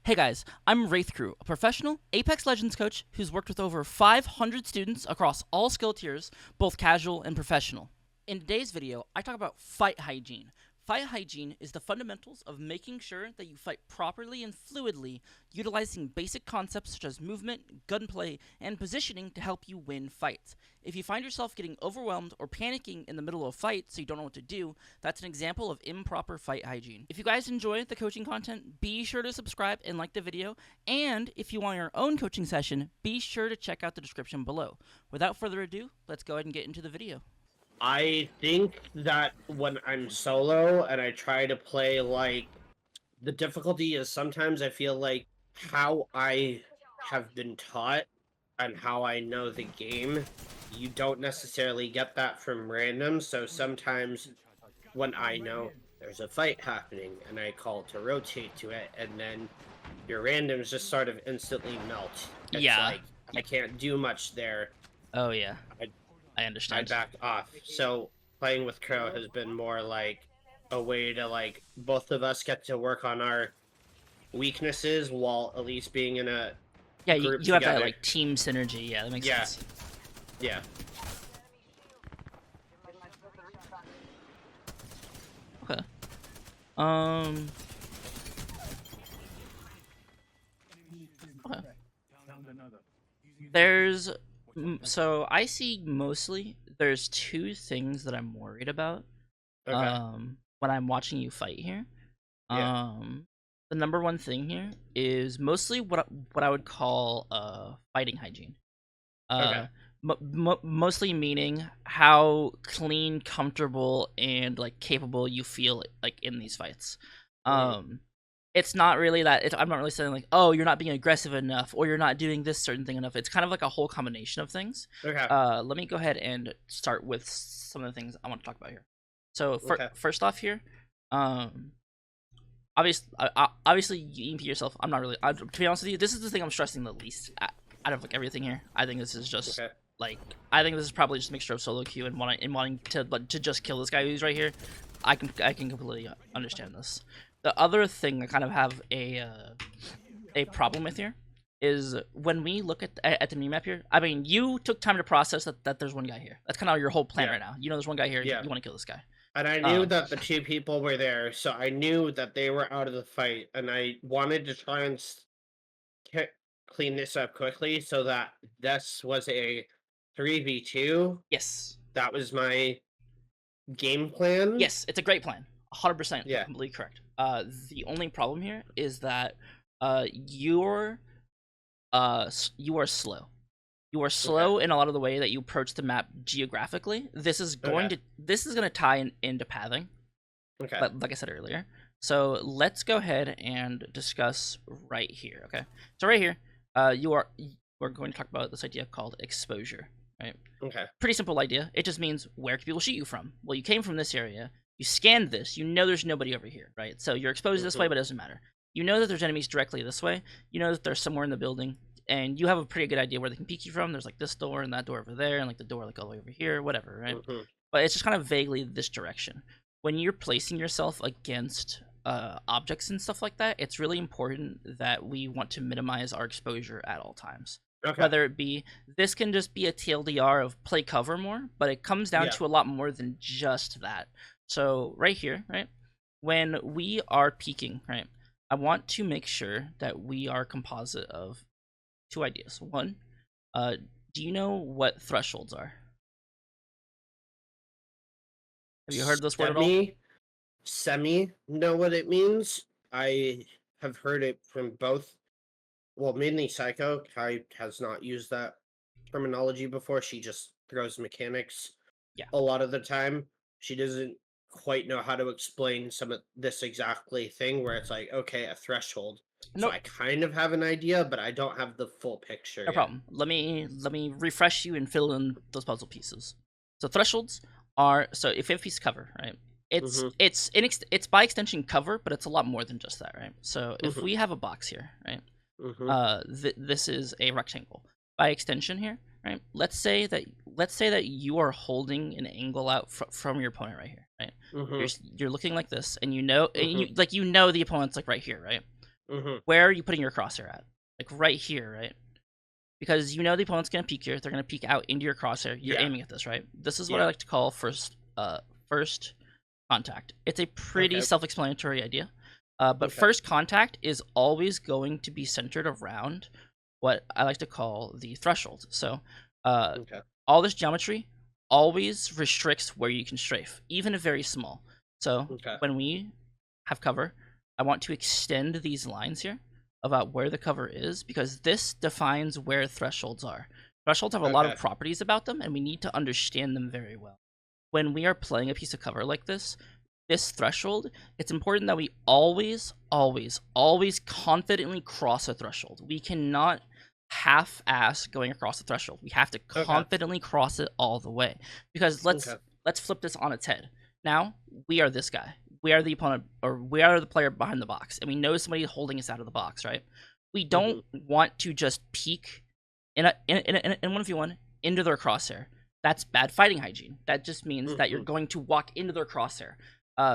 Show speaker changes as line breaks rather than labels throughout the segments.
Hey guys, I'm wrthcrw, a professional Apex Legends coach who's worked with over 500 students across all skill tiers, both casual and professional. In today's video, I talk about fight hygiene. Fight hygiene is the fundamentals of making sure that you fight properly and fluidly, utilizing basic concepts such as movement, gunplay, and positioning to help you win fights. If you find yourself getting overwhelmed or panicking in the middle of a fight so you don't know what to do, that's an example of improper fight hygiene. If you guys enjoy the coaching content, be sure to subscribe and like the video, and if you want your own coaching session, be sure to check out the description below. Without further ado, let's go ahead and get into the video.
I think that when I'm solo and I try to play, like, the difficulty is sometimes I feel like how I have been taught and how I know the game, you don't necessarily get that from random, so sometimes when I know there's a fight happening and I call to rotate to it, and then your randoms just sort of instantly melt. It's like, I can't do much there.
Oh yeah. I understand.
I backed off. So playing with Crow has been more like a way to, like, both of us get to work on our weaknesses while at least being in a group
you have
together.
that like team synergy. Yeah, that makes sense.
Yeah.
Okay. Okay. So I see mostly there's two things that I'm worried about.
Okay.
When I'm watching you fight here.
Yeah.
The number one thing here is mostly what I would call fighting hygiene.
Okay.
Mostly meaning how clean, comfortable, and like capable you feel like in these fights. It's not really that. I'm not really saying like, oh, you're not being aggressive enough, or you're not doing this certain thing enough. It's kind of like a whole combination of things.
Okay.
Let me go ahead and start with some of the things I want to talk about here. So first off here, obviously you EMP yourself. I'm not really. To be honest with you, this is the thing I'm stressing the least out of like everything here. I think this is just like I think this is probably just a mixture of solo queue and wanting to just kill this guy who's right here. I can completely understand this. The other thing I kind of have a problem with here is when we look at the minimap here. I mean, you took time to process that there's one guy here. That's kind of your whole plan right now. You know there's one guy here.
Yeah.
You want to kill this guy.
And I knew that the two people were there, so I knew that they were out of the fight, and I wanted to try and clean this up quickly so that this was a 3v2.
Yes.
That was my game plan.
Yes, it's a great plan. 100%.
Yeah.
Completely correct. The only problem here is that you are slow. You are slow in a lot of the way that you approach the map geographically. This is going to tie into pathing.
Okay.
But like I said earlier. So let's go ahead and discuss right here. Okay. So right here, we're going to talk about this idea called exposure. Right.
Okay.
Pretty simple idea. It just means where can people shoot you from? Well, you came from this area. You scanned this. You know there's nobody over here, right? So you're exposed this way, but it doesn't matter. You know that there's enemies directly this way. You know that they're somewhere in the building, and you have a pretty good idea where they can peek you from. There's like this door and that door over there, and like the door like all the way over here, whatever, right? But it's just kind of vaguely this direction. When you're placing yourself against objects and stuff like that, it's really important that we want to minimize our exposure at all times. Okay. Whether it be, this can just be a TLDR of play cover more, but it comes down to a lot more than just that. So right here, right, when we are peeking, right, I want to make sure that we are composite of two ideas. One, do you know what thresholds are? Have you heard this word at all?
Semi know what it means. I have heard it from both. Well, mainly Psycho. Kai has not used that terminology before. She just throws mechanics a lot of the time. She doesn't quite know how to explain some of this exactly thing where it's like, okay, a threshold. So I kind of have an idea, but I don't have the full picture.
No problem. Let me refresh you and fill in those puzzle pieces. So thresholds are, so if you have a piece of cover, right? It's by extension cover, but it's a lot more than just that, right? So if we have a box here, right? This is a rectangle. By extension here, right? Let's say that you are holding an angle out from your opponent right here, right? You're looking like this, and you know, and you know the opponent's like right here, right?
Mm-hmm.
Where are you putting your crosshair at? Like right here, right? Because you know the opponent's gonna peek here. They're gonna peek out into your crosshair. You're aiming at this, right? This is what I like to call first contact. It's a pretty self-explanatory idea, but first contact is always going to be centered around what I like to call the threshold. So, all this geometry always restricts where you can strafe, even if very small. So when we have cover, I want to extend these lines here about where the cover is, because this defines where thresholds are. Thresholds have a lot of properties about them, and we need to understand them very well. When we are playing a piece of cover like this threshold, it's important that we always, always, always confidently cross a threshold. We cannot half-ass going across the threshold. We have to confidently cross it all the way. Because let's flip this on its head. Now, we are this guy. We are the opponent, or we are the player behind the box, and we know somebody holding us out of the box, right? We don't want to just peek in 1v1 into their crosshair. That's bad fighting hygiene. That just means that you're going to walk into their crosshair.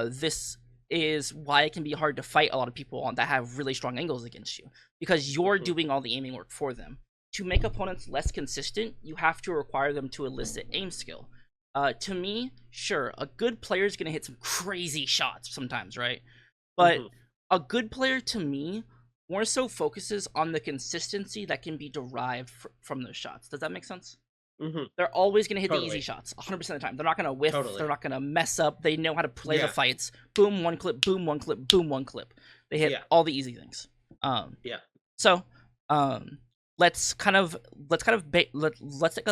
This is why it can be hard to fight a lot of people that have really strong angles against you, because you're doing all the aiming work for them. To make opponents less consistent, you have to require them to elicit aim skill. To me, sure, a good player is going to hit some crazy shots sometimes, right? But a good player, to me, more so focuses on the consistency that can be derived from those shots. Does that make sense? They're always going to hit the easy shots 100% of the time. They're not going to whiff. They're not going to mess up. They know how to play the fights. Boom, one clip. Boom, one clip. Boom, one clip. They hit all the easy things. So, let's take a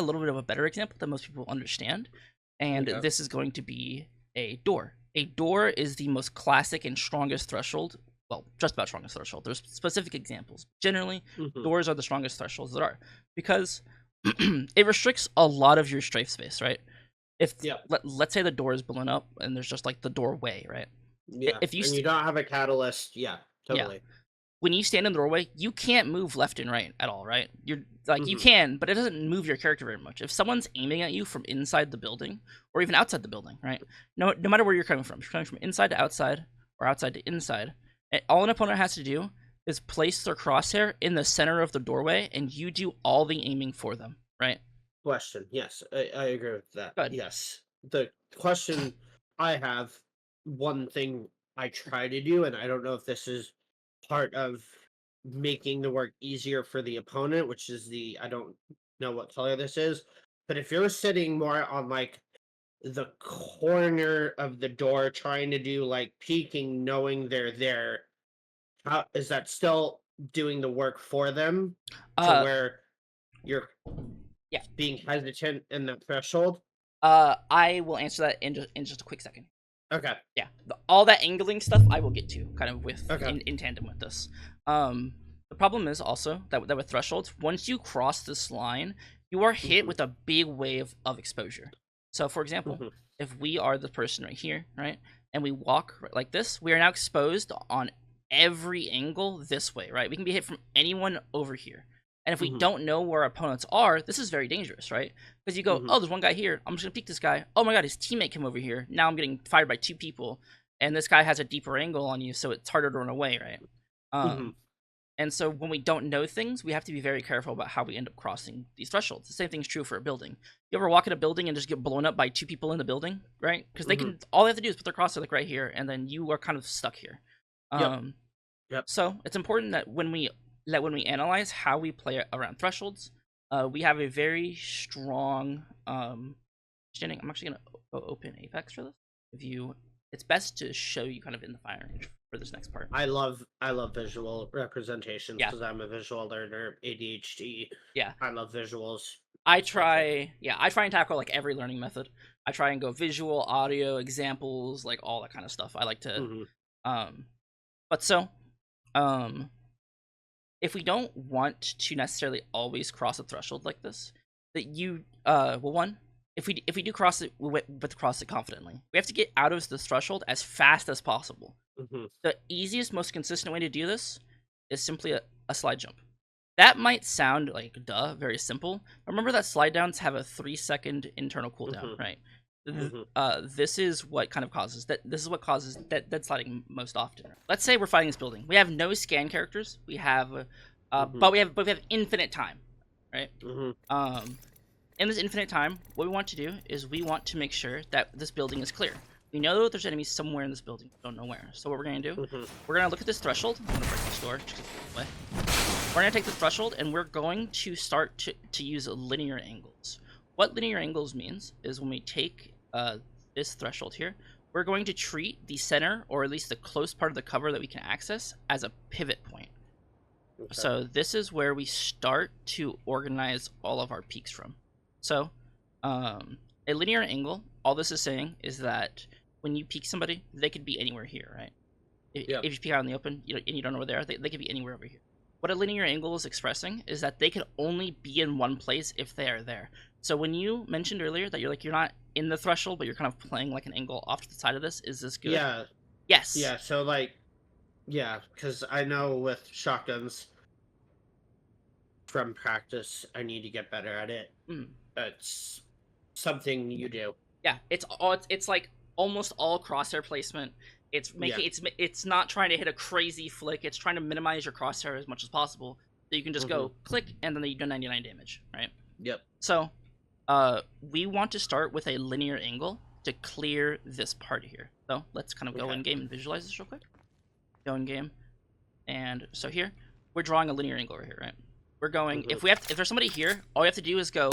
little bit of a better example that most people understand, and this is going to be a door. A door is the most classic and strongest threshold. Well, just about strongest threshold. There's specific examples. Generally, doors are the strongest thresholds there are, because it restricts a lot of your strafe space, right? If let's say the door is blown up and there's just like the doorway, right?
If you don't have a catalyst,
when you stand in the doorway, you can't move left and right at all, right? You're like you can, but it doesn't move your character very much. If someone's aiming at you from inside the building or even outside the building, right? No matter where you're coming from, if you're coming from inside to outside or outside to inside, all an opponent has to do is place their crosshair in the center of the doorway, and you do all the aiming for them, right?
Question. Yes, I agree with that.
Good.
Yes. The question I have, one thing I try to do, and I don't know if this is part of making the work easier for the opponent, which is I don't know what color this is, but if you're sitting more on like the corner of the door trying to do like peeking, knowing they're there, how is that still doing the work for them to where you're being hesitant in the threshold?
I will answer that in just a quick second.
Okay.
Yeah, all that angling stuff I will get to kind of with in tandem with this. The problem is also that with thresholds, once you cross this line, you are hit with a big wave of exposure. So, for example, if we are the person right here, right, and we walk like this, we are now exposed on every angle this way, right? We can be hit from anyone over here. And if we don't know where our opponents are, this is very dangerous, right? Because you go, oh, there's one guy here. I'm just going to peek this guy. Oh my god, his teammate came over here. Now I'm getting fired by two people. And this guy has a deeper angle on you, so it's harder to run away, right? And so when we don't know things, we have to be very careful about how we end up crossing these thresholds. The same thing's true for a building. You ever walk in a building and just get blown up by two people in the building, right? Because they can, all they have to do is put their crosshair like right here, and then you are kind of stuck here. So it's important that when we analyze how we play around thresholds, we have a very strong understanding. I'm actually gonna open Apex for this. It's best to show you kind of in the firing range for this next part.
I love visual representations because I'm a visual learner, ADHD.
Yeah,
I love visuals.
I try and tackle like every learning method. I try and go visual, audio, examples, like all that kind of stuff. I like to if we don't want to necessarily always cross a threshold like this, that you if we do cross it, but cross it confidently, we have to get out of the threshold as fast as possible. The easiest, most consistent way to do this is simply a slide jump. That might sound like very simple. Remember that slide downs have a 3-second internal cooldown, right? This is what kind of causes that. This is what causes dead sliding most often. Let's say we're fighting this building. We have no scan characters. We have, but we have infinite time, right? In this infinite time, what we want to do is we want to make sure that this building is clear. We know that there's enemies somewhere in this building. We don't know where. So what we're gonna do? We're gonna look at this threshold. I'm gonna break this door. Just away. We're gonna take the threshold and we're going to start to use linear angles. What linear angles means is when we take this threshold here, we're going to treat the center, or at least the close part of the cover that we can access, as a pivot point. Okay. So this is where we start to organize all of our peaks from. So a linear angle, all this is saying is that when you peek somebody, they could be anywhere here, right? If you peek out in the open and you don't know where they are, they could be anywhere over here. What a linear angle is expressing is that they could only be in one place if they are there. So when you mentioned earlier that you're not in the threshold, but you're kind of playing like an angle off to the side of this, is this good?
Yeah.
Yes.
Yeah, so because I know with shotguns, from practice, I need to get better at it. It's something you do.
Yeah, it's like almost all crosshair placement. It's making it's not trying to hit a crazy flick. It's trying to minimize your crosshair as much as possible, so you can just go click and then you do 99 damage, right?
Yep.
So, we want to start with a linear angle to clear this part here. So let's kind of go in game and visualize this real quick. Go in game, and so here we're drawing a linear angle over here, right? We're going if there's somebody here, all we have to do is go,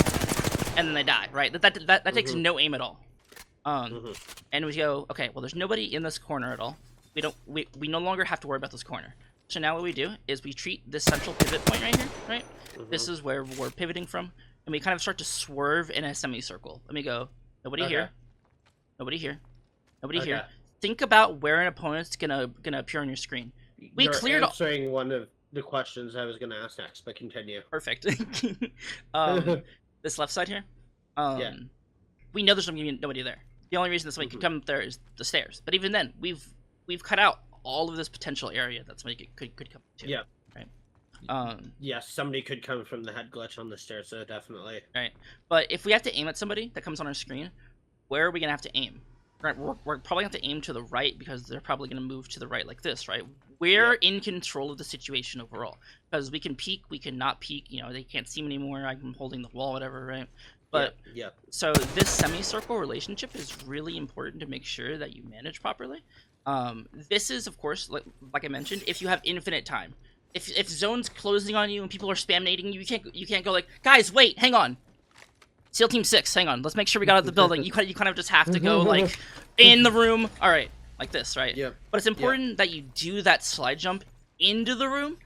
and then they die, right? That takes no aim at all. And we go, okay, well, there's nobody in this corner at all. We no longer have to worry about this corner. So now what we do is we treat this central pivot point right here, right? This is where we're pivoting from, and we kind of start to swerve in a semicircle. Let me go. Nobody here. Nobody here. Nobody here. Think about where an opponent's gonna appear on your screen.
You're cleared answering one of the questions I was gonna ask next, but continue.
Perfect. This left side here. We know there's nobody there. The only reason that somebody could come up there is the stairs. But even then, we've cut out all of this potential area that somebody could come to.
Yeah.
Right.
Yes, somebody could come from the head glitch on the stairs, so definitely.
Right. But if we have to aim at somebody that comes on our screen, where are we gonna have to aim? Right. We're probably gonna have to aim to the right because they're probably gonna move to the right like this, right? We're in control of the situation overall because we can peek, we can not peek. You know, they can't see me anymore. I'm holding the wall, whatever, right? But so this semicircle relationship is really important to make sure that you manage properly. This is, of course, like I mentioned, if you have infinite time. If zone's closing on you and people are spam nading you, you can't go like, guys, wait, hang on. SEAL Team 6, hang on. Let's make sure we got out of the building. You kind of just have to go like in the room. All right, like this, right?
Yeah.
But it's important that you do that slide jump into the room.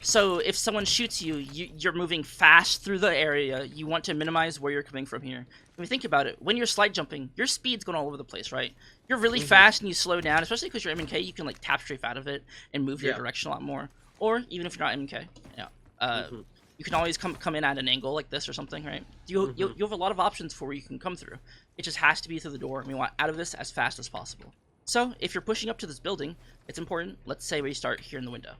So if someone shoots you, you're moving fast through the area. You want to minimize where you're coming from here. When you think about it, when you're slide jumping, your speed's going all over the place, right? You're really fast and you slow down, especially because you're MK. You can like tap strafe out of it and move your direction a lot more. Or even if you're not MK, you can always come in at an angle like this or something, right? You have a lot of options for where you can come through. It just has to be through the door, and we want out of this as fast as possible. So if you're pushing up to this building, it's important. Let's say we start here in the window.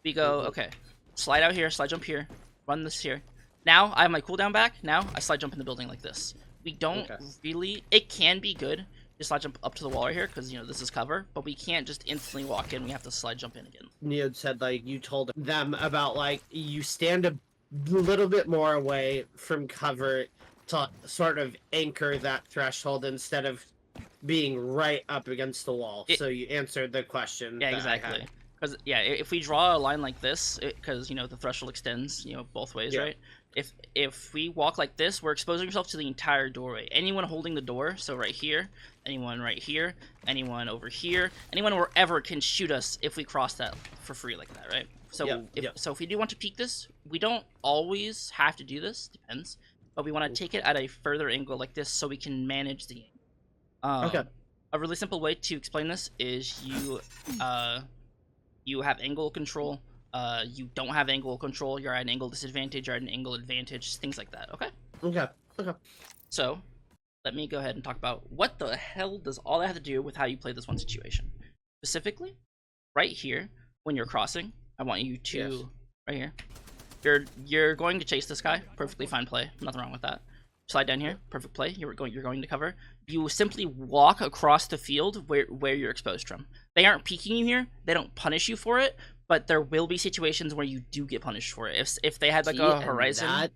We go, okay, slide out here, slide jump here, run this here. Now I have my cooldown back. Now I slide jump in the building like this. We don't really. It can be good to slide jump up to the wall right here because this is cover, but we can't just instantly walk in. We have to slide jump in again.
Neo said you told them about you stand a little bit more away from cover to sort of anchor that threshold instead of being right up against the wall. So you answered the question.
Yeah, exactly. Because if we draw a line like this, because the threshold extends both ways, right? If we walk like this, we're exposing ourselves to the entire doorway. Anyone holding the door, so right here, anyone right here, anyone over here, anyone wherever can shoot us if we cross that for free like that, right? So if we do want to peek this, we don't always have to do this, depends, but we want to take it at a further angle like this so we can manage the aim. A really simple way to explain this is you have angle control. You don't have angle control. You're at an angle disadvantage. You're at an angle advantage. Things like that. Okay. So, let me go ahead and talk about what the hell does all that have to do with how you play this one situation. Specifically, right here when you're crossing, I want you to right here. You're going to chase this guy. Perfectly fine play. Nothing wrong with that. slide down here. Perfect play. You're going to cover. You simply walk across the field where you're exposed from. They aren't peeking you here. They don't punish you for it, but there will be situations where you do get punished for it. If they had like a Horizon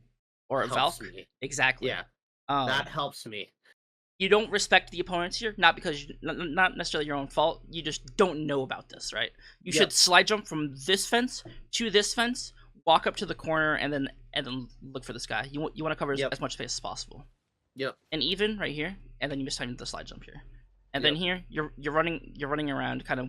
or a Valk, exactly.
Yeah, that helps me.
You don't respect the opponents here, not because not necessarily your own fault. You just don't know about this, right? You should slide jump from this fence to this fence, walk up to the corner, and then look for this guy. You want to cover as much space as possible.
Yep.
And even right here, and then you mistime the slide jump here. And then here you're running around kind of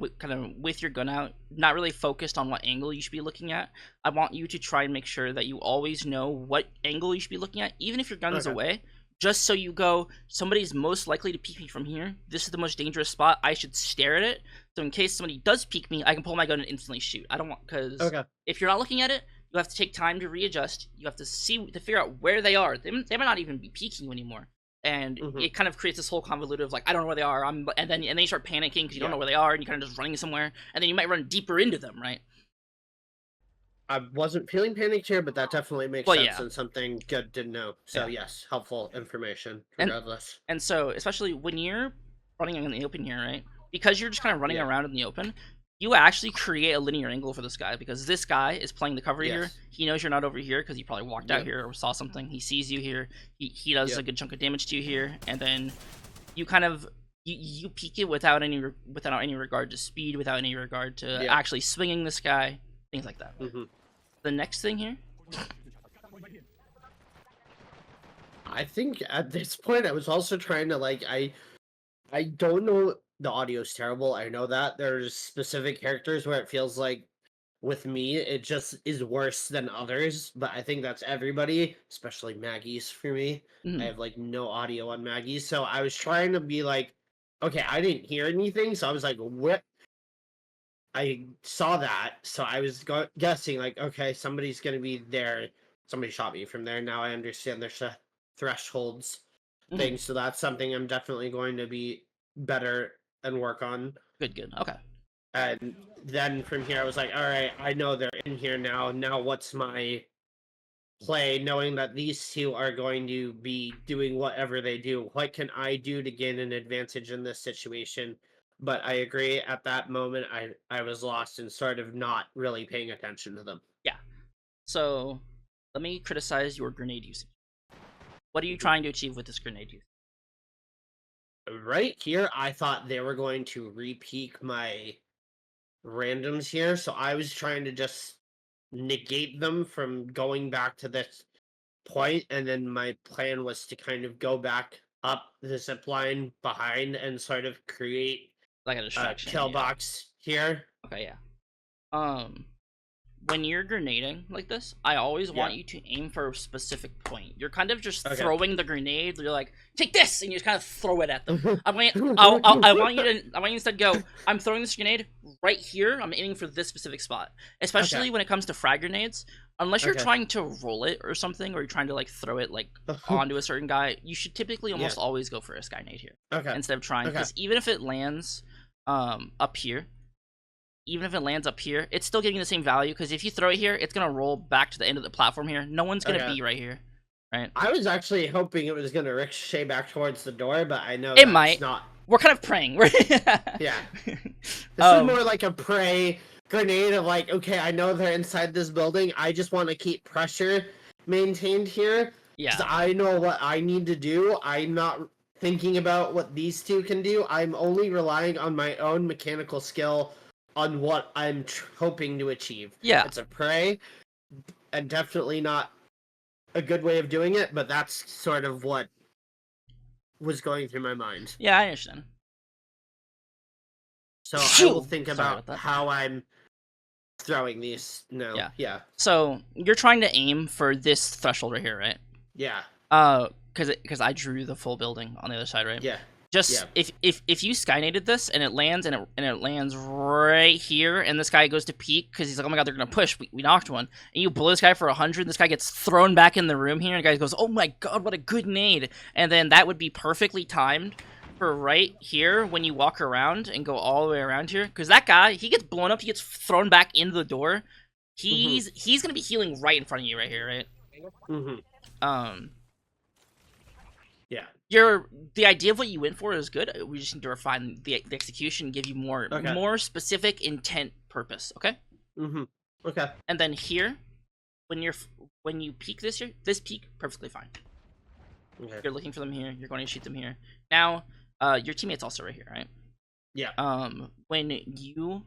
with your gun out, not really focused on what angle you should be looking at. I want you to try and make sure that you always know what angle you should be looking at, even if your gun is away. Just so you go, somebody's most likely to peek me from here. This is the most dangerous spot. I should stare at it. So in case somebody does peek me, I can pull my gun and instantly shoot. I don't want, because if you're not looking at it, you have to take time to readjust. You have to figure out where they are. They might not even be peeking you anymore. And it kind of creates this whole convoluted of like, I don't know where they are. And then you start panicking because you don't know where they are, and you're kind of just running somewhere. And then you might run deeper into them, right?
I wasn't feeling panicked here, but that definitely makes sense and something good to know. So yes, helpful information regardless.
And so, especially when you're running in the open here, right? Because you're just kind of running around in the open, you actually create a linear angle for this guy, because this guy is playing the cover here. He knows you're not over here because he probably walked out here or saw something. He sees you here. He does a good chunk of damage to you here, and then you kind of you peek it without any regard to speed, without any regard to actually swinging this guy, things like that. The next thing here,
I think at this point I was also trying to like I don't know, the audio's terrible. I know that there's specific characters where it feels like with me it just is worse than others, but I think that's everybody, especially Maggie's for me. I have like no audio on Maggie's, so I was trying to be like, okay, I didn't hear anything, so I was like, what? I saw that, so I was guessing, like, okay, somebody's going to be there. Somebody shot me from there. Now I understand there's a thresholds thing, so that's something I'm definitely going to be better and work on.
Good. Okay.
And then from here, I was like, all right, I know they're in here now. Now what's my play, knowing that these two are going to be doing whatever they do? What can I do to gain an advantage in this situation? But I agree, at that moment, I was lost and sort of not really paying attention to them.
Yeah. So, let me criticize your grenade usage. What are you trying to achieve with this grenade use?
Right here, I thought they were going to re-peak my randoms here, so I was trying to just negate them from going back to this point, and then my plan was to kind of go back up the zip line behind and sort of create
like a distraction
kill box here.
Okay, yeah. When you're grenading like this, I always want you to aim for a specific point. You're kind of just throwing the grenade. You're like, take this, and you just kind of throw it at them. I want you to instead go, I'm throwing this grenade right here. I'm aiming for this specific spot. Especially when it comes to frag grenades. Unless you're trying to roll it or something, or you're trying to like throw it like onto a certain guy, you should typically almost always go for a sky nade here. Instead of trying, because even if it lands up here, it's still getting the same value, because if you throw it here, it's gonna roll back to the end of the platform here. No one's gonna be right here, right?
I was actually hoping it was gonna ricochet back towards the door, but I know
it might
not.
We're kind of praying.
Yeah. This is more like a pray grenade of like, okay, I know they're inside this building. I just want to keep pressure maintained here.
Yeah.
I know what I need to do. I'm not thinking about what these two can do. I'm only relying on my own mechanical skill on what I'm hoping to achieve.
Yeah.
It's a pray, and definitely not a good way of doing it, but that's sort of what was going through my mind.
Yeah, I understand.
So I will think about how I'm throwing these now. Yeah.
So you're trying to aim for this threshold right here, right?
Yeah.
Because I drew the full building on the other side, right?
Yeah.
Just if you skynaded this and it lands and it lands right here, and this guy goes to peek because he's like, oh my god, they're gonna push. We knocked one, and you blow this guy for 100. This guy gets thrown back in the room here, and the guy goes, oh my god, what a good nade! And then that would be perfectly timed for right here when you walk around and go all the way around here, because that guy, he gets blown up, he gets thrown back into the door. He's gonna be healing right in front of you right here, right?
Yeah.
The idea of what you went for is good. We just need to refine the execution, give you more specific intent purpose. Okay.
Okay.
And then here, when you peek this peek perfectly fine.
Okay.
You're looking for them here. You're going to shoot them here. Now, your teammate's also right here, right?
Yeah.
When you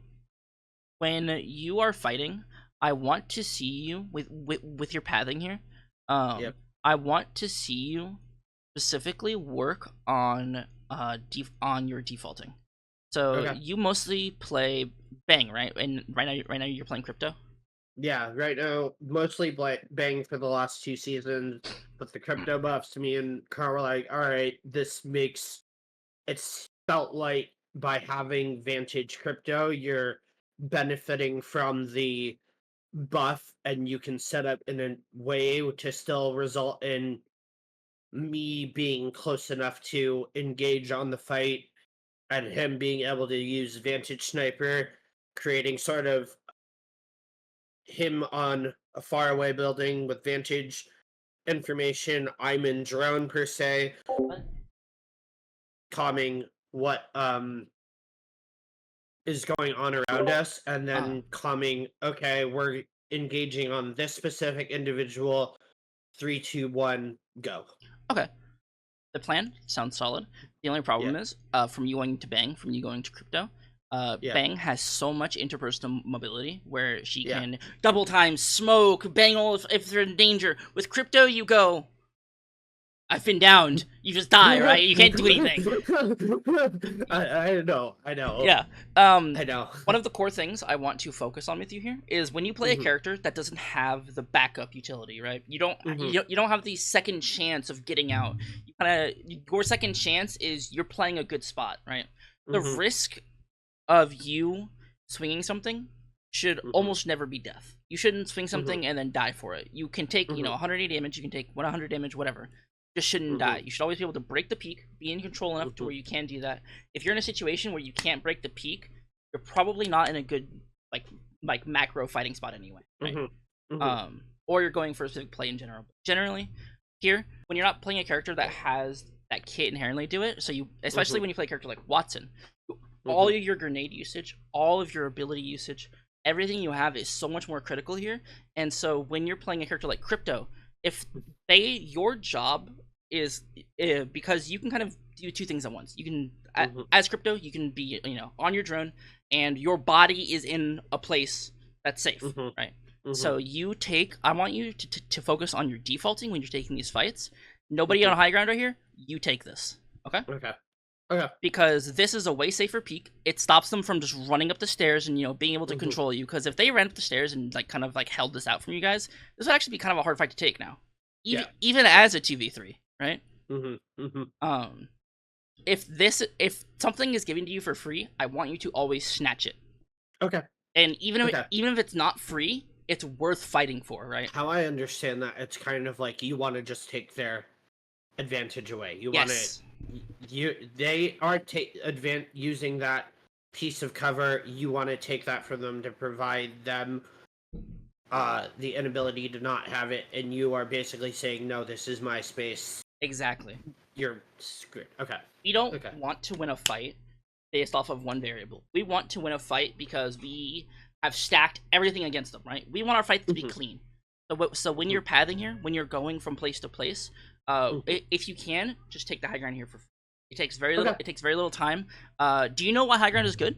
are fighting, I want to see you with your pathing here.
Yep.
I want to see you specifically work on your defaulting. So you mostly play Bang, right? And right now you're playing Crypto.
Yeah, right now mostly Bang for the last 2 seasons, but the crypto buffs to me and Carl were like, all right, it's felt like by having Vantage Crypto, you're benefiting from the buff, and you can set up in a way to still result in me being close enough to engage on the fight and him being able to use Vantage Sniper, creating sort of him on a faraway building with Vantage information. I'm in drone per se, calming what is going on around us, and then calming, okay, we're engaging on this specific individual. 3, 2, 1, go.
Okay. The plan sounds solid. The only problem is, from you going to Bang, from you going to Crypto, Bang has so much interpersonal mobility where she can double time, smoke, bang all if they're in danger. With Crypto, you go, I've been downed. You just die, right? You can't do anything.
I know.
Yeah.
I know.
One of the core things I want to focus on with you here is when you play a character that doesn't have the backup utility, right? You don't have the second chance of getting out. Your second chance is you're playing a good spot, right? The risk of you swinging something should almost never be death. You shouldn't swing something and then die for it. You can take 180 damage. You can take 100 damage, whatever. Just shouldn't die. You should always be able to break the peak, be in control enough to where you can do that. If you're in a situation where you can't break the peak, you're probably not in a good like macro fighting spot anyway, right? Or you're going for a specific play in general. Generally, here when you're not playing a character that has that can't inherently do it, so you especially when you play a character like Watson, all of your grenade usage, all of your ability usage, everything you have is so much more critical here. And so when you're playing a character like Crypto, if your job is because you can kind of do two things at once. You can as Crypto, you can be on your drone and your body is in a place that's safe, right? So I want you to focus on your defaulting when you're taking these fights. Nobody on high ground right here. You take this, okay?
Okay.
Because this is a way safer peak. It stops them from just running up the stairs and being able to control you. Because if they ran up the stairs and kind of held this out from you guys, this would actually be kind of a hard fight to take now. Even as a 2v3, right? If something is given to you for free, I want you to always snatch it.
Okay.
And even if it's not free, it's worth fighting for, right?
How I understand that, it's kind of like you want to just take their advantage away. You want to. They are using that piece of cover. You want to take that from them to provide them the inability to not have it, and you are basically saying, no, this is my space.
Exactly.
You're screwed. Okay.
We don't want to win a fight based off of one variable. We want to win a fight because we have stacked everything against them, right? We want our fights to be clean. So when you're pathing here, when you're going from place to place, if you can, just take the high ground here for free. It takes very little. It takes very little time. Do you know why high ground is good?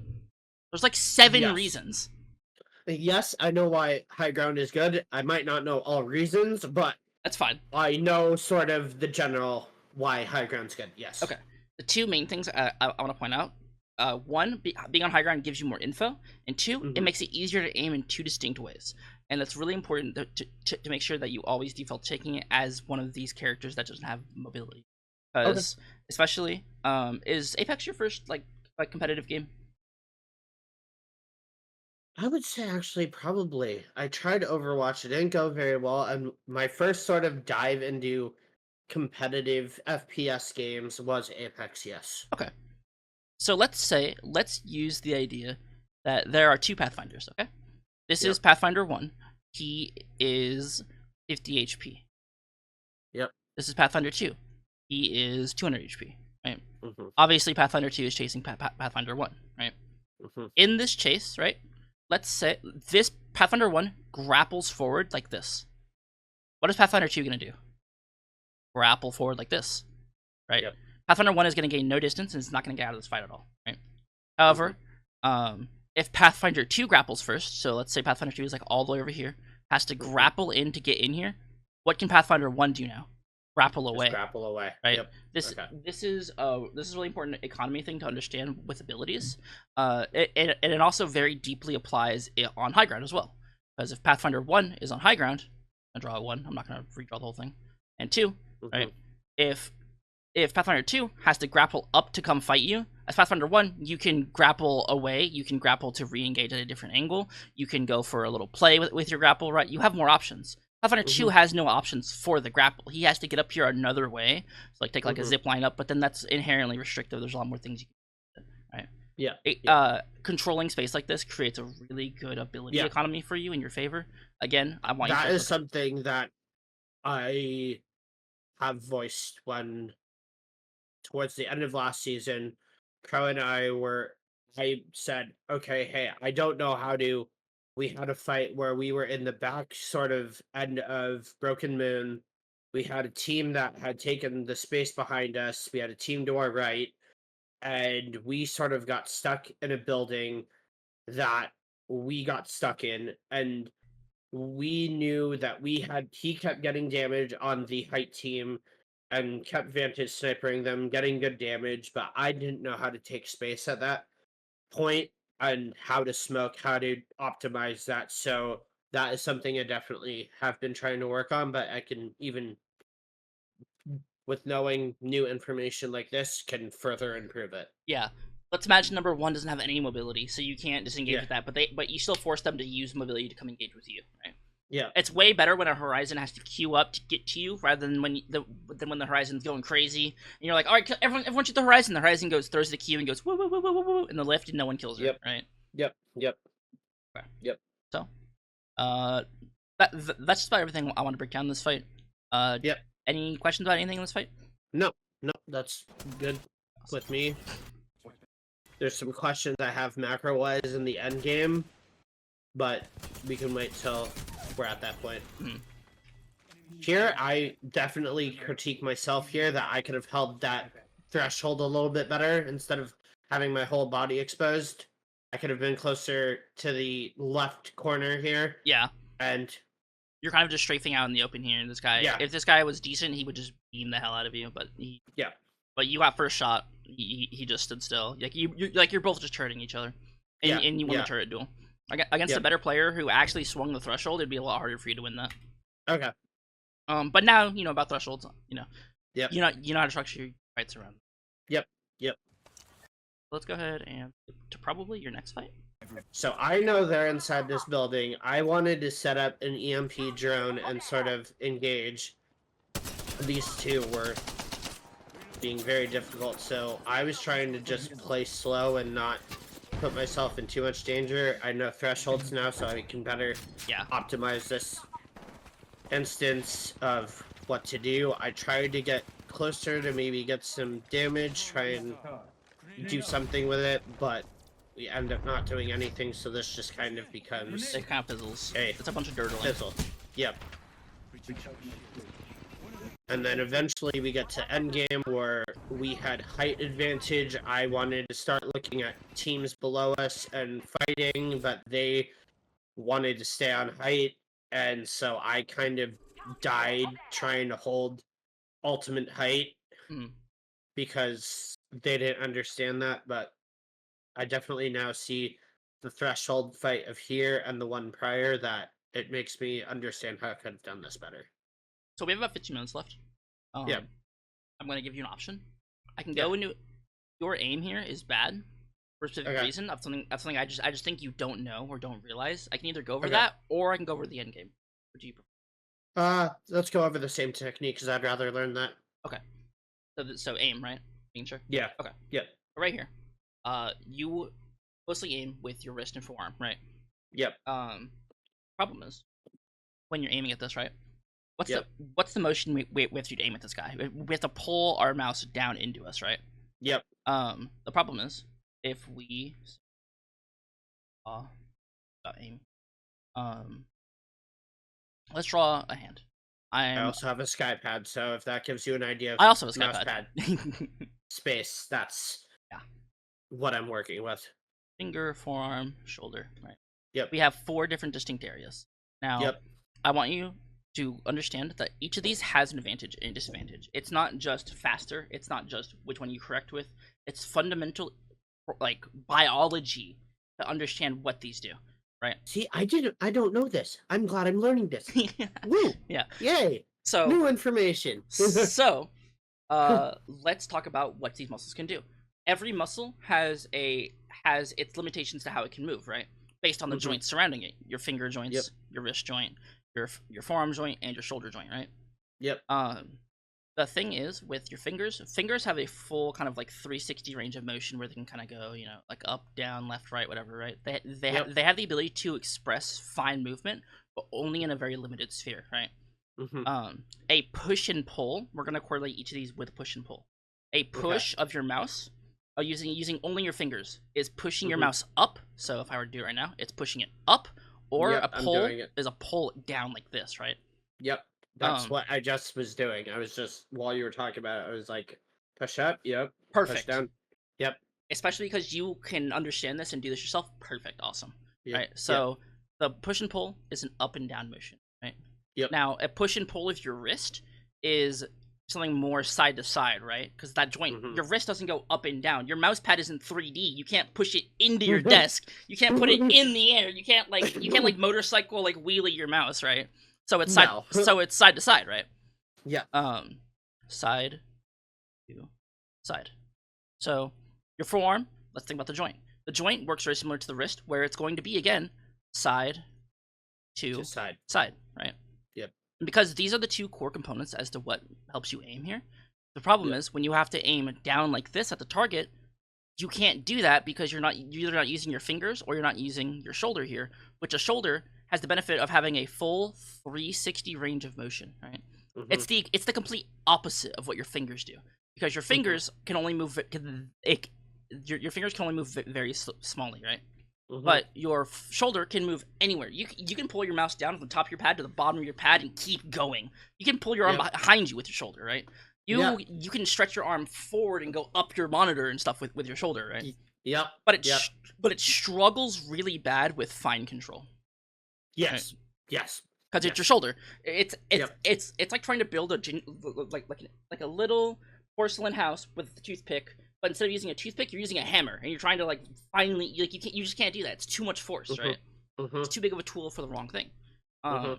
There's 7 reasons.
Yes, I know why high ground is good. I might not know all reasons, but
that's fine.
I know sort of the general why high ground's good. Yes.
Okay. The 2 main things I want to point out. 1, being on high ground gives you more info, and 2, it makes it easier to aim in 2 distinct ways. And that's really important to make sure that you always default taking it as one of these characters that doesn't have mobility. Because especially, is Apex your first competitive game?
I would say actually probably. I tried Overwatch, it didn't go very well, and my first sort of dive into competitive FPS games was Apex, yes.
Okay. So let's use the idea that there are 2 Pathfinders, okay? This is Pathfinder 1. He is 50 HP.
Yep.
This is Pathfinder 2. he is 200 HP, right?
Mhm.
Obviously, Pathfinder 2 is chasing Pathfinder 1, right?
Mhm.
In this chase, right? Let's say this Pathfinder 1 grapples forward like this. What is Pathfinder 2 going to do? Grapple forward like this, right?
Yep.
Pathfinder 1 is going to gain no distance and it's not going to get out of this fight at all, right? However, if Pathfinder 2 grapples first, so let's say Pathfinder 2 is like all the way over here, has to grapple in to get in here, what can Pathfinder 1 do now? Grapple away.
Just grapple away.
Right.
Yep.
This is a really important economy thing to understand with abilities. And it also very deeply applies on high ground as well. Because if Pathfinder 1 is on high ground, I draw a 1, I'm not gonna redraw the whole thing. And 2, right? If Pathfinder 2 has to grapple up to come fight you, as Pathfinder 1, you can grapple away, you can grapple to re-engage at a different angle, you can go for a little play with your grapple, right? You have more options. Pathfinder 2 has no options for the grapple. He has to get up here another way, so like take like a zip line up, but then that's inherently restrictive. There's a lot more things you can do, right?
Yeah.
Controlling space like this creates a really good ability economy for you in your favor. Again, I want
that is something that I have voiced when towards the end of last season, Crow and I said, okay, hey, I don't know how to. We had a fight where we were in the back sort of end of Broken Moon. We had a team that had taken the space behind us. We had a team to our right, and we sort of got stuck in a building that we got stuck in. And we knew that he kept getting damage on the height team and kept vantage snipering them, getting good damage, but I didn't know how to take space at that point and how to smoke, how to optimize that. So that is something I definitely have been trying to work on, but I can even with knowing new information like this can further improve it.
Yeah. Let's imagine number 1 doesn't have any mobility, so you can't disengage with that, but you still force them to use mobility to come engage with you, right?
Yeah.
It's way better when a horizon has to queue up to get to you rather than when the horizon's going crazy and you're like, all right, everyone shoot the horizon. The horizon throws the queue and goes woo woo woo woo woo woo in the lift and no one kills her. Right.
Yep.
Okay.
Yep.
So, that's just about everything I want to break down in this fight.
Yep.
Any questions about anything in this fight?
No, that's good with me. There's some questions I have macro-wise in the end game, but we can wait till we're at that point. Here, I definitely critique myself here that I could have held that threshold a little bit better instead of having my whole body exposed. I could have been closer to the left corner here.
Yeah.
And
you're kind of just strafing out in the open here. And this guy, if this guy was decent, he would just beam the hell out of you. But but you got first shot. He just stood still. Like you're both just turreting each other, and you won the turret duel. Against a better player who actually swung the threshold, it'd be a lot harder for you to win that.
Okay.
But now you know about thresholds. You know.
Yep.
You know how to structure your fights around.
Yep.
Let's go ahead and to probably your next fight.
So I know they're inside this building. I wanted to set up an EMP drone and sort of engage. These two were being very difficult, so I was trying to just play slow and not put myself in too much danger. I know thresholds now, so I can better optimize this instance of what to do. I tried to get closer to maybe get some damage, try and do something with it, but we end up not doing anything, so this just kind of becomes...
It kind of fizzles.
Hey,
it's a bunch of dirt.
Fizzle. Yep. And then eventually we get to endgame where we had height advantage. I wanted to start looking at teams below us and fighting, but they wanted to stay on height, and so I kind of died trying to hold ultimate height because they didn't understand that, but I definitely now see the threshold fight of here and the one prior that it makes me understand how I could have done this better.
So we have about 15 minutes left.
Yeah.
I'm going to give you an option. I can go into your aim here is bad for a specific reason of something I just think you don't know or don't realize. I can either go over that or I can go over the end game. What do you prefer?
Let's go over the same technique because I'd rather learn that.
Okay. So aim, right? Being sure.
Yeah.
Okay.
Yeah.
Right here. You mostly aim with your wrist and forearm, right?
Yep.
Problem is when you're aiming at this, right?
Yep.
What's the motion we have to aim at this guy? We have to pull our mouse down into us, right?
Yep.
The problem is if we aim. Let's draw a hand.
I also have a skypad, so if that gives you an idea of
I also have a
mouse
skypad.
pad space, that's what I'm working with.
Finger, forearm, shoulder. Right.
Yep.
We have 4 different distinct areas. Now,
Yep.
I want you to understand that each of these has an advantage and a disadvantage. It's not just faster. It's not just which one you correct with. It's fundamental, like, biology to understand what these do. Right.
See, I don't know this. I'm glad I'm learning this. Woo!
Yeah.
Yay!
So
new information.
Let's talk about what these muscles can do. Every muscle has its limitations to how it can move, right? Based on the joints surrounding it. Your finger joints, your wrist joint, your forearm joint, and your shoulder joint, right?
Yep.
The thing is, with your fingers have a full kind of like 360 range of motion where they can kind of go, like up, down, left, right, whatever, right? They have the ability to express fine movement, but only in a very limited sphere, right? A push and pull, we're going to correlate each of these with a push and pull. A push of your mouse, using only your fingers, is pushing your mouse up. So if I were to do it right now, it's pushing it up, or a pull is a pull down like this, right?
Yep. That's what I just was doing. I was just, while you were talking about it, I was like, push up, yep.
Perfect.
Push down, yep.
Especially because you can understand this and do this yourself. Perfect, awesome.
Yep.
Right, so the push and pull is an up and down motion, right?
Yep.
Now, a push and pull of your wrist is something more side to side, right? Because that joint, your wrist doesn't go up and down. Your mouse pad isn't 3D. You can't push it into your desk. You can't put it in the air. You can't motorcycle like wheelie your mouse, right? So it's side. So it's side to side, right?
Yeah.
Side to side. So your forearm. Let's think about the joint. The joint works very similar to the wrist, where it's going to be again side to side, right?
Yep.
And because these are the 2 core components as to what helps you aim here. The problem is when you have to aim down like this at the target, you can't do that because you're either not using your fingers or you're not using your shoulder here, which a shoulder has the benefit of having a full 360 range of motion, right? It's the complete opposite of what your fingers do, because your fingers can only move your fingers can only move very smallly, right? But your shoulder can move anywhere. You can pull your mouse down from the top of your pad to the bottom of your pad and keep going. You can pull your arm behind you with your shoulder, right? You can stretch your arm forward and go up your monitor and stuff with your shoulder, right?
Yep.
But it struggles really bad with fine control.
Yes.
Right?
Yes.
Because it's your shoulder. It's like trying to build like a little porcelain house with a toothpick, but instead of using a toothpick, you're using a hammer, and you're trying to like finally you just can't do that. It's too much force, right? It's too big of a tool for the wrong thing. And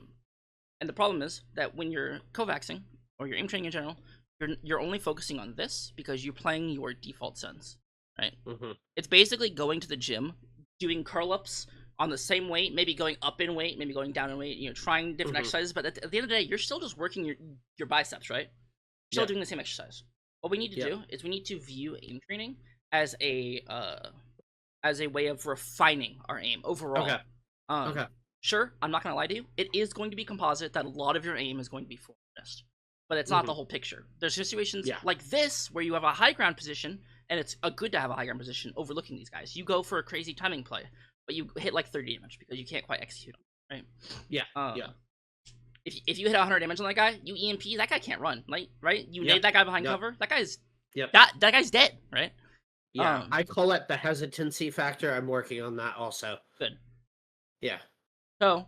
the problem is that when you're Kovaksing or you're aim training in general, you're only focusing on this because you're playing your default sense, right? It's basically going to the gym, doing curl ups on the same weight, maybe going up in weight, maybe going down in weight, trying different exercises, but at the end of the day, you're still just working your biceps, right? You're still doing the same exercise. What we need to do is we need to view aim training as a way of refining our aim overall. Sure, I'm not going to lie to you. It is going to be composite that a lot of your aim is going to be full wrist, but it's not the whole picture. There's situations like this where you have a high ground position, and it's good to have a high ground position overlooking these guys. You go for a crazy timing play, but you hit like 30 damage because you can't quite execute on it, right? If you hit 100 damage on that guy, you EMP, that guy can't run, right? You nade that guy behind cover, that guy's that guy's dead, right?
Yeah, I call it the hesitancy factor. I'm working on that also.
Good.
Yeah.
So,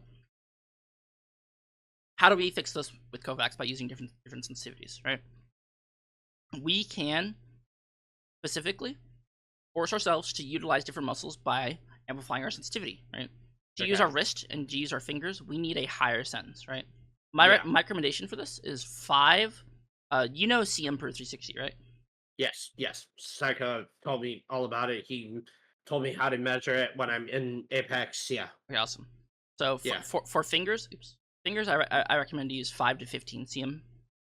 how do we fix this with Kovaaks? By using different sensitivities, right? We can specifically force ourselves to utilize different muscles by amplifying our sensitivity, right? To use our wrist and to use our fingers, we need a higher sentence, right? My recommendation for this is 5. CM per 360, right?
Yes. Psycho told me all about it. He told me how to measure it when I'm in Apex. Yeah.
Okay, awesome. So for fingers, I recommend to use 5 to 15 cm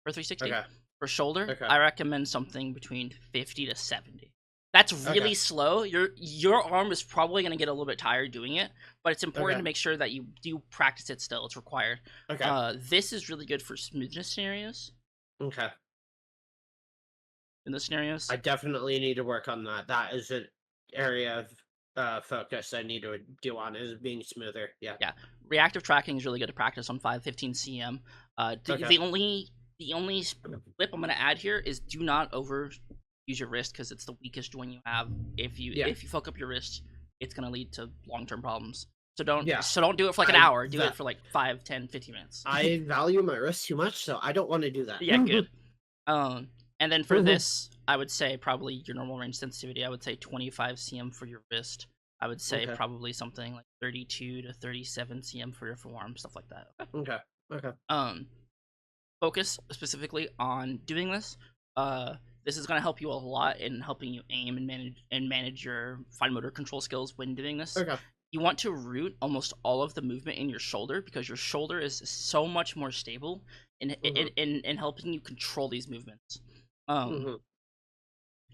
per 360. For shoulder, I recommend something between 50 to 70. That's really
Okay.
slow. Your arm is probably going to get a little bit tired doing it, but it's important
Okay.
to make sure that you do practice it still. It's required.
Okay.
This is really good for smoothness scenarios.
Okay.
In those scenarios,
I definitely need to work on that. That is an area of focus I need to do on is being smoother. Yeah.
yeah, reactive tracking is really good to practice on 515 cm.
Okay.
The only flip I'm going to add here is do not over use your wrist because it's the weakest joint you have. If you fuck up your wrist, it's going to lead to long-term problems. So don't do it for like an hour. Do it for like 5, 10, 15 minutes.
I value my wrist too much, so I don't want to do that.
Yeah, good. And then for this, I would say probably your normal range sensitivity. I would say 25 cm for your wrist. I would say probably something like 32 to 37 cm for your forearm, stuff like that.
Okay. Okay.
Focus specifically on doing this. This is going to help you a lot in helping you aim and manage your fine motor control skills when doing this.
Okay.
You want to root almost all of the movement in your shoulder because your shoulder is so much more stable in helping you control these movements.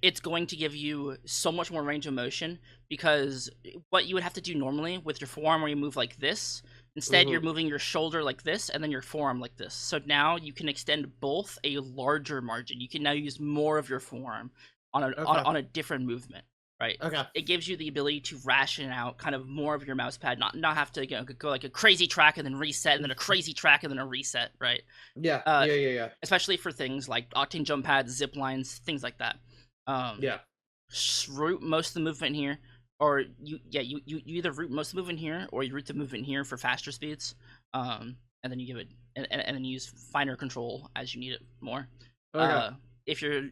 It's going to give you so much more range of motion because what you would have to do normally with your forearm where you move like this, instead you're moving your shoulder like this and then your forearm like this. So now you can extend both a larger margin. You can now use more of your forearm on a different movement, right?
Okay.
It gives you the ability to ration out kind of more of your mouse pad, not have to go like a crazy track and then reset and then a crazy track and then a reset, right?
Yeah. Yeah.
Especially for things like octane jump pads, zip lines, things like that. Root most of the movement here, or you either root most of the movement here, or you root the movement here for faster speeds, and then you give it, and then use finer control as you need it more. If you're,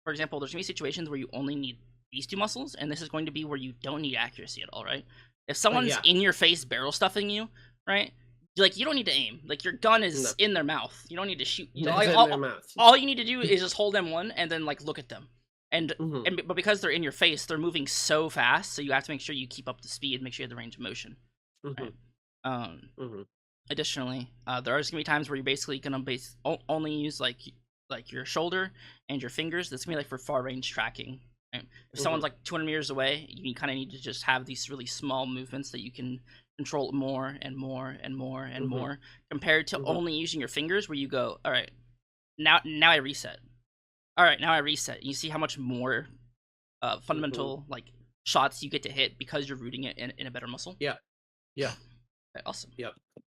for example, there's gonna be situations where you only need these two muscles, and this is going to be where you don't need accuracy at all, right? If someone's in your face barrel stuffing you, right? Like, you don't need to aim. Like, your gun is in their mouth. You don't need to shoot. All you need to do is just hold M1 and then like look at them. But because they're in your face, they're moving so fast, so you have to make sure you keep up the speed, make sure you have the range of motion. Right? Additionally, there are going to be times where you're basically going to only use like your shoulder and your fingers. That's going to be like for far range tracking. Right? If someone's like 200 meters away, you kind of need to just have these really small movements that you can control more and more and more and more, compared to only using your fingers, where you go, all right, now I reset. All right, now I reset. You see how much more fundamental like shots you get to hit because you're rooting it in a better muscle.
Yeah.
Okay, awesome.
Yep.